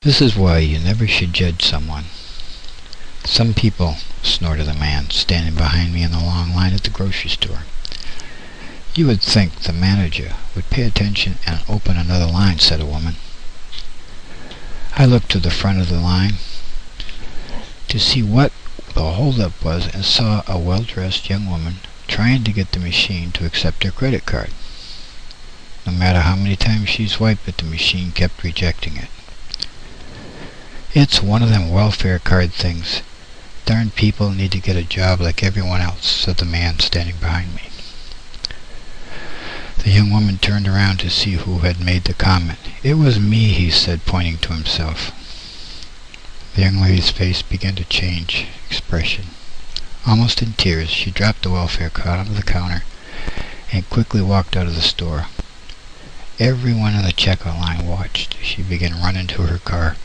This is why you never should judge someone. Some people, snorted a man standing behind me in the long line at the grocery store. You would think the manager would pay attention and open another line, said a woman. I looked to the front of the line to see what the holdup was and saw a well-dressed young woman trying to get the machine to accept her credit card. No matter how many times she swiped it, the machine kept rejecting it. It's one of them welfare card things. Darn people need to get a job like everyone else, said the man standing behind me. The young woman turned around to see who had made the comment. It was me, he said, pointing to himself. The young lady's face began to change expression. Almost in tears, she dropped the welfare card onto the counter and quickly walked out of the store. Everyone in the checkout line watched. She began running to her car.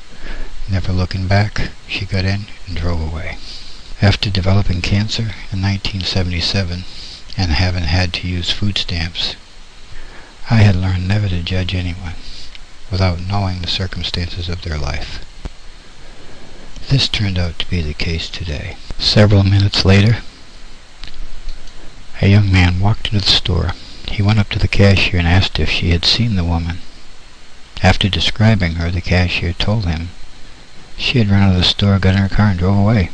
Never looking back, she got in and drove away. After developing cancer in 1977 and having had to use food stamps, I had learned never to judge anyone without knowing the circumstances of their life. This turned out to be the case today. Several minutes later, a young man walked into the store. He went up to the cashier and asked if she had seen the woman. After describing her, the cashier told him she had run out of the store, got in her car, and drove away.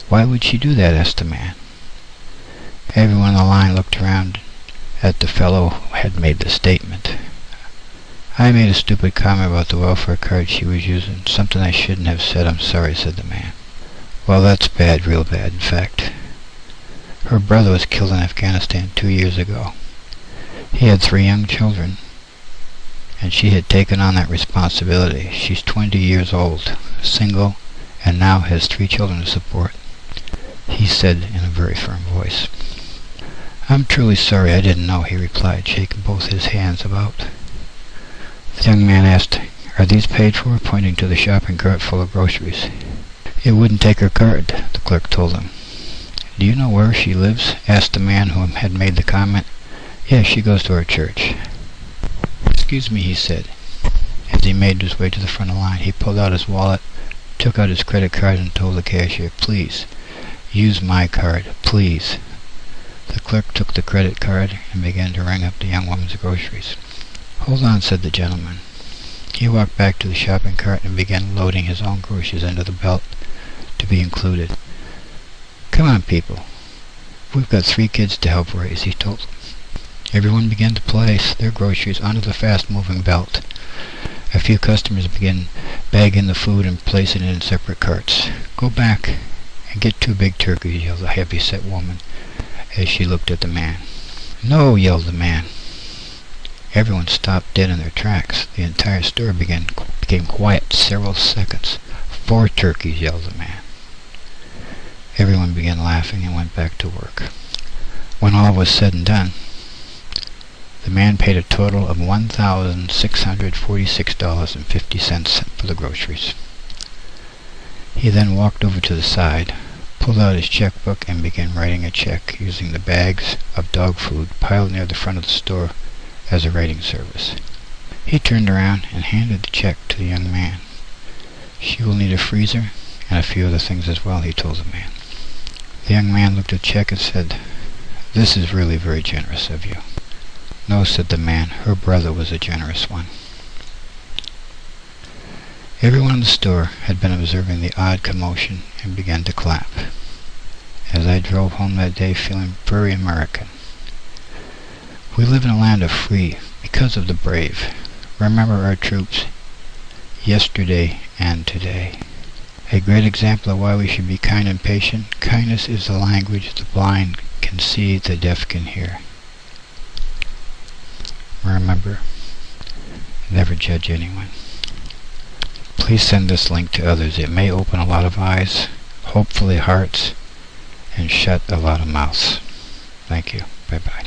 Why would she do that? Asked the man. Everyone in the line looked around at the fellow who had made the statement. I made a stupid comment about the welfare card she was using, something I shouldn't have said. I'm sorry, said the man. Well, that's bad, real bad, in fact. Her brother was killed in Afghanistan 2 years ago. He had 3 young children, and she had taken on that responsibility. She's 20 years old, single, and now has 3 children to support. He said in a very firm voice. I'm truly sorry, I didn't know, he replied, shaking both his hands about. The young man asked, Are these paid for? Pointing to the shopping cart full of groceries. It wouldn't take her card, the clerk told him. Do you know where she lives? Asked the man who had made the comment. Yes, she goes to our church. Excuse me, he said. As he made his way to the front of the line, he pulled out his wallet, took out his credit card, and told the cashier, Please, use my card, please. The clerk took the credit card and began to ring up the young woman's groceries. Hold on, said the gentleman. He walked back to the shopping cart and began loading his own groceries into the belt to be included. Come on, people. We've got 3 kids to help raise, he told them. Everyone began to place their groceries onto the fast-moving belt. A few customers began bagging the food and placing it in separate carts. Go back and get 2 big turkeys, yelled the heavy-set woman as she looked at the man. No, yelled the man. Everyone stopped dead in their tracks. The entire store became quiet several seconds. 4 turkeys, yelled the man. Everyone began laughing and went back to work. When all was said and done, the man paid a total of $1,646.50 for the groceries. He then walked over to the side, pulled out his checkbook, and began writing a check using the bags of dog food piled near the front of the store as a writing service. He turned around and handed the check to the young man. She will need a freezer and a few other things as well, he told the man. The young man looked at the check and said, This is really very generous of you. No, said the man, her brother was a generous one. Everyone in the store had been observing the odd commotion and began to clap. As I drove home that day feeling very American. We live in a land of free because of the brave. Remember our troops, yesterday and today. A great example of why we should be kind and patient. Kindness is the language the blind can see, the deaf can hear. Remember, never judge anyone. Please send this link to others. It may open a lot of eyes, hopefully hearts, and shut a lot of mouths. Thank you. Bye-bye.